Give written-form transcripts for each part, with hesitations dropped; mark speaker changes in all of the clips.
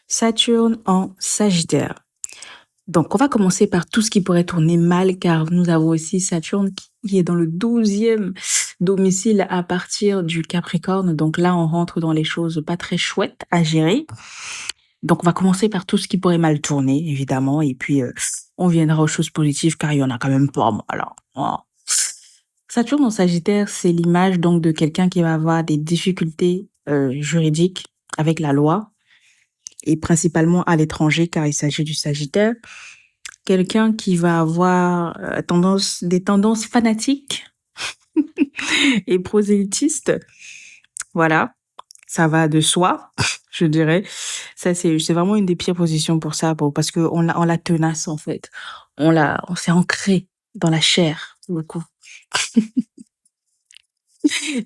Speaker 1: Saturne en Sagittaire. Donc, on va commencer par tout ce qui pourrait tourner mal, car nous avons aussi Saturne qui est dans le 12e domicile à partir du Capricorne. Donc là, on rentre dans les choses pas très chouettes à gérer. Donc, on va commencer par tout ce qui pourrait mal tourner, évidemment, et puis on viendra aux choses positives, car il y en a quand même pas mal. Alors, voilà. Saturne en Sagittaire, c'est l'image donc de quelqu'un qui va avoir des difficultés juridiques avec la loi et principalement à l'étranger car il s'agit du Sagittaire. Quelqu'un qui va avoir des tendances fanatiques et prosélytistes. Voilà, ça va de soi, je dirais. Ça, c'est vraiment une des pires positions pour ça, parce que on la tenace en fait. On s'est ancré dans la chair, pour le coup.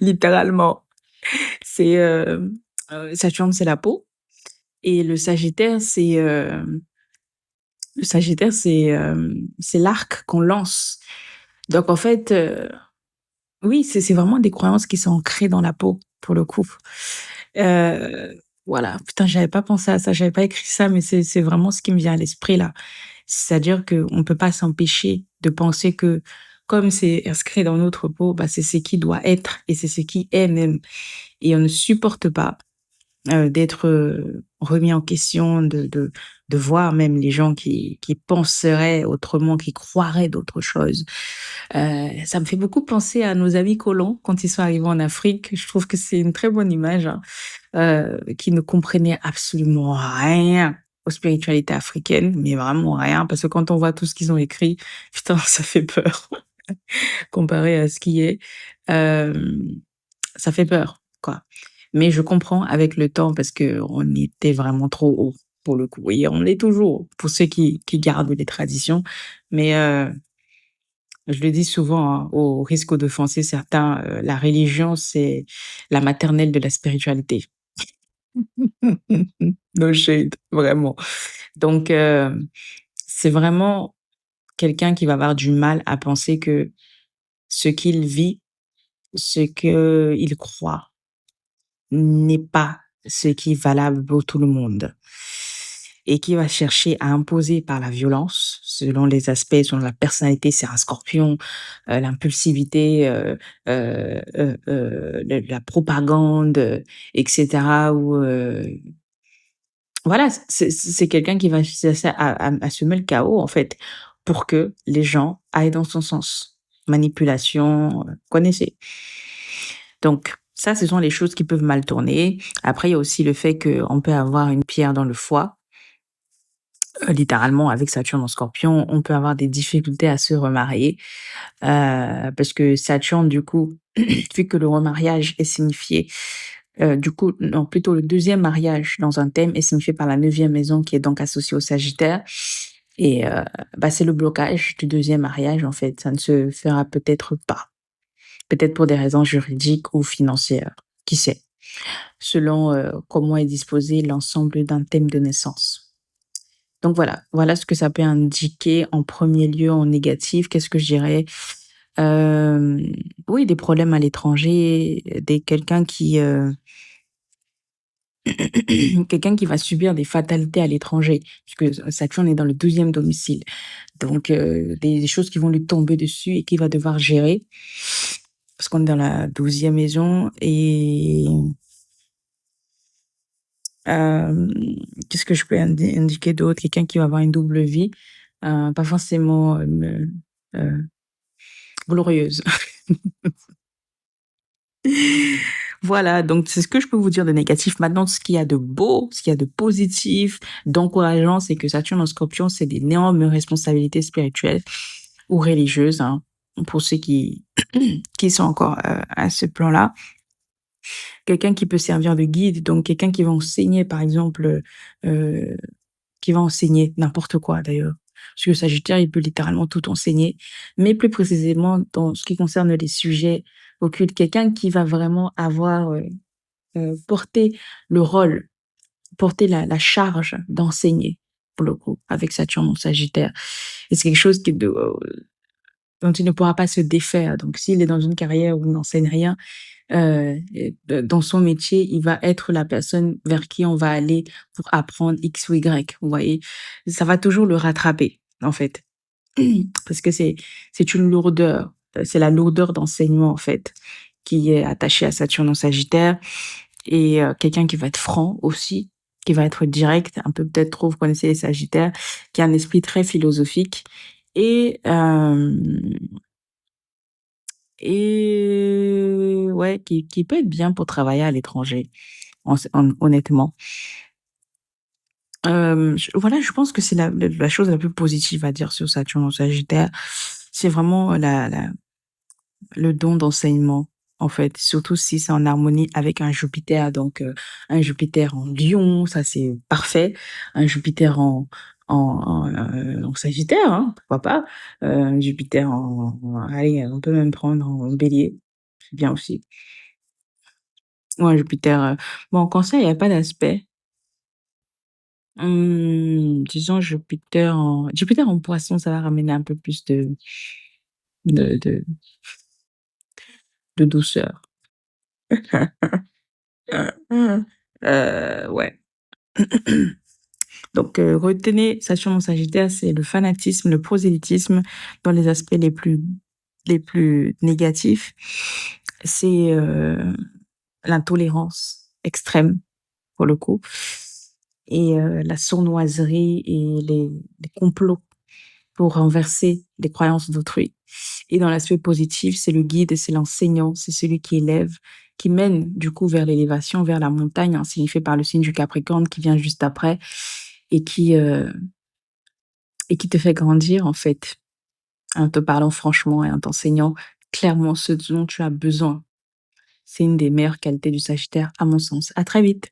Speaker 1: Littéralement. C'est Saturne, c'est la peau. Et le Sagittaire, c'est l'arc qu'on lance. Donc, en fait, oui, c'est vraiment des croyances qui sont ancrées dans la peau, pour le coup. Euh, voilà. Putain, j'avais pas pensé à ça, j'avais pas écrit ça, mais c'est vraiment ce qui me vient à l'esprit, là. C'est-à-dire qu'on peut pas s'empêcher de penser que, comme c'est inscrit dans notre peau, bah, c'est ce qui doit être et c'est ce qui est même. Et on ne supporte pas d'être remis en question, de voir même les gens qui penseraient autrement, qui croiraient d'autres choses. Ça me fait beaucoup penser à nos amis colons quand ils sont arrivés en Afrique. Je trouve que c'est une très bonne image, hein, qui ne comprenaient absolument rien aux spiritualités africaines, mais vraiment rien, parce que quand on voit tout ce qu'ils ont écrit, putain, ça fait peur comparé à ce qui est. Euh, Ça fait peur, quoi. Mais je comprends avec le temps parce que on était vraiment trop haut pour le coup. Et on l'est toujours pour ceux qui gardent les traditions. Mais je le dis souvent, hein, au risque d'offenser certains, la religion, c'est la maternelle de la spiritualité. No shade, vraiment. Donc, c'est vraiment quelqu'un qui va avoir du mal à penser que ce qu'il vit, ce qu'il croit, n'est pas ce qui est valable pour tout le monde et qui va chercher à imposer par la violence, selon les aspects, selon la personnalité, c'est un scorpion, l'impulsivité, la propagande, etc. Ou voilà, c'est quelqu'un qui va chercher à semer le chaos en fait pour que les gens aillent dans son sens. Manipulation, connaissez. Donc, ça, ce sont les choses qui peuvent mal tourner. Après, il y a aussi le fait qu'on peut avoir une pierre dans le foie. Littéralement, avec Saturne en Scorpion, on peut avoir des difficultés à se remarier. Parce que Saturne, du coup, vu que le remariage est signifié, du coup, non, plutôt le deuxième mariage dans un thème est signifié par la 9e maison qui est donc associée au Sagittaire. Et bah, c'est le blocage du deuxième mariage, en fait. Ça ne se fera peut-être pas. Peut-être pour des raisons juridiques ou financières. Qui sait? Selon comment est disposé l'ensemble d'un thème de naissance. Donc voilà ce que ça peut indiquer en premier lieu en négatif. Qu'est-ce que je dirais? Euh, oui, des problèmes à l'étranger, quelqu'un quelqu'un qui va subir des fatalités à l'étranger, puisque Saturne est dans le 12e domicile. Donc des choses qui vont lui tomber dessus et qu'il va devoir gérer, parce qu'on est dans la 12e maison. Et Euh, qu'est-ce que je peux indiquer d'autre? Quelqu'un qui va avoir une double vie, pas forcément euh, glorieuse. Voilà, donc c'est ce que je peux vous dire de négatif. Maintenant, ce qu'il y a de beau, ce qu'il y a de positif, d'encourageant, c'est que Saturne en Scorpion, c'est d'énormes responsabilités spirituelles ou religieuses, hein, pour ceux qui sont encore à ce plan-là. Quelqu'un qui peut servir de guide, donc quelqu'un qui va enseigner, par exemple, euh, qui va enseigner n'importe quoi d'ailleurs. Parce que le Sagittaire, il peut littéralement tout enseigner, mais plus précisément dans ce qui concerne les sujets occultes, quelqu'un qui va vraiment avoir porté le rôle, porter la charge d'enseigner, pour le coup, avec Saturne en Sagittaire. Et c'est quelque chose dont il ne pourra pas se défaire. Donc s'il est dans une carrière où il n'enseigne rien, dans son métier, il va être la personne vers qui on va aller pour apprendre X ou Y, vous voyez? Ça va toujours le rattraper, en fait. Parce que c'est une lourdeur, c'est la lourdeur d'enseignement, en fait, qui est attachée à Saturne en Sagittaire et quelqu'un qui va être franc aussi, qui va être direct, un peu peut-être trop, vous connaissez les Sagittaires, qui a un esprit très philosophique et ouais, qui peut être bien pour travailler à l'étranger, honnêtement. Voilà, je pense que c'est la chose la plus positive à dire sur Saturne en Sagittaire. C'est vraiment le don d'enseignement, en fait, surtout si c'est en harmonie avec un Jupiter. Donc, un Jupiter en Lion, ça c'est parfait. Un Jupiter en Sagittaire, hein, pourquoi pas. Jupiter allez, on peut même prendre en Bélier, c'est bien aussi. Ou un Jupiter, bon, en Cancer, il y a pas d'aspect. Disons Jupiter en Poisson, ça va ramener un peu plus de de de douceur. Ouais. Donc, retenez Saturne en Sagittaire, c'est le fanatisme, le prosélytisme dans les aspects les plus négatifs. C'est, l'intolérance extrême, pour le coup et la sournoiserie et les complots pour renverser les croyances d'autrui. Et dans l'aspect positif, c'est le guide, c'est l'enseignant, c'est celui qui élève, qui mène du coup vers l'élévation, vers la montagne, hein, signifié par le signe du Capricorne qui vient juste après et qui te fait grandir en fait, en te parlant franchement et en t'enseignant clairement ce dont tu as besoin. C'est une des meilleures qualités du Sagittaire à mon sens. À très vite.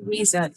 Speaker 1: Oui, ça